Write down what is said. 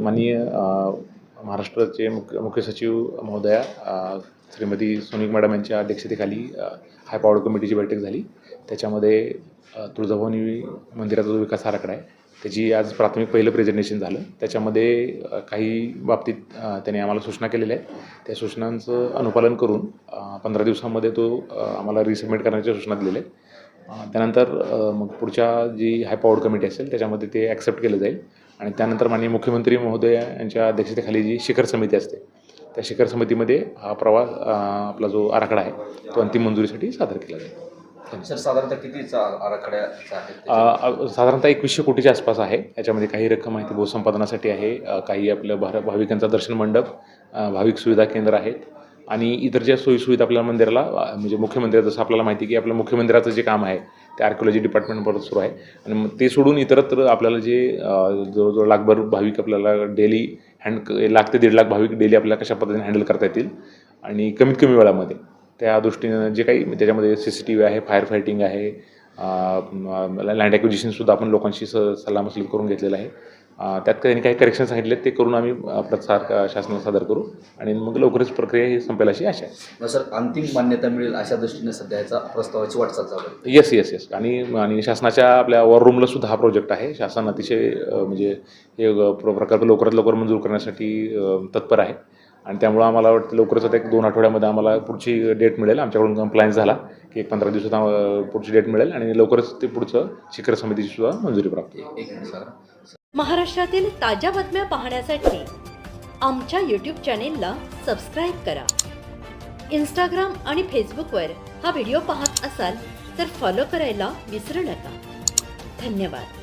माननीय महाराष्ट्राचे मुख्य सचिव महोदया श्रीमती सोनिक मॅडम यांच्या अध्यक्षतेखाली हाय पॉवर कमिटीची बैठक झाली. त्याच्यामध्ये तुळजाभवानी मंदिराचा जो विकास आराखडा आहे त्याची आज प्राथमिक पहिलं प्रेझेंटेशन झालं. त्याच्यामध्ये काही बाबतीत त्यांनी आम्हाला सूचना केलेल्या आहेत. त्या सूचनांचं अनुपालन करून 15 दिवसांमध्ये तो आम्हाला रिसबमिट करण्याच्या सूचना दिलेल्या आहेत. त्यानंतर मग पुढच्या जी हाय पॉवर कमिटी असेल त्याच्यामध्ये ते ॲक्सेप्ट केलं जाईल आणि त्यानंतर माननीय मुख्यमंत्री महोदय यांच्या अध्यक्षतेखाली जी शिखर समिती असते त्या शिखर समितीमध्ये हा प्रवास आपला जो आराखडा आहे तो अंतिम मंजुरीसाठी सादर केला जाईल. सर साधारणतः कितीचा आराखड्याचा आहे? साधारणतः 2100 कोटीच्या आसपास आहे. याच्यामध्ये काही रक्कम आहे ती भूसंपादनासाठी आहे, काही आपलं भाविकांचा दर्शन मंडप, भाविक सुविधा केंद्र आहेत आणि इतर ज्या सोयीसुविधा आपल्या मंदिराला म्हणजे मुख्य मंदिरात जसं आपल्याला माहिती की आपल्या मुख्य मंदिराचं जे काम आहे ते आर्किओलॉजी डिपार्टमेंटबरोबर सुरू आहे आणि मग ते सोडून इतरत्र आपल्याला जे जवळजवळ लाखभर भाविक आपल्याला डेली 1 ते 1.5 लाख भाविक डेली आपल्याला कशा पद्धतीने हँडल करता येतील आणि कमीत कमी वेळामध्ये त्या दृष्टीनं जे काही त्याच्यामध्ये CCTV आहे, फायर फायटिंग आहे, लँड ॲक्विजिशनसुद्धा आपण लोकांशी सल्लामसलत करून घेतलेलं आहे. त्यात त्यांनी काही करेक्शन सांगितले ते करून आम्ही प्रसार शासनाला सादर करू आणि मग लवकरच प्रक्रिया ही संपेल अशी आशा आहे. सर अंतिम मान्यता मिळेल अशा दृष्टीने सध्याचा प्रस्तावाची वाटचाल चालू आहे. येस आणि शासनाच्या आपल्या वॉर रूमला सुद्धा हा प्रोजेक्ट आहे. शासन अतिशय म्हणजे हे प्रकल्प लवकरात लवकर मंजूर करण्यासाठी तत्पर आहे आणि त्यामुळं आम्हाला वाटतं लवकरच आता 1-2 आठवड्यामध्ये आम्हाला पुढची डेट मिळेल. आमच्याकडून कम्प्लायन्स झाला की 15 दिवसात पुढची डेट मिळेल आणि लवकरच ते पुढचं शिखर समितीची सुद्धा मंजुरी प्राप्त होईल. महाराष्ट्रातील ताज्या बातम्या पाहण्यासाठी आमच्या YouTube चॅनेलला सबस्क्राईब करा. Instagram आणि Facebookवर हा व्हिडिओ पाहत असाल तर फॉलो करायला विसरू नका. धन्यवाद.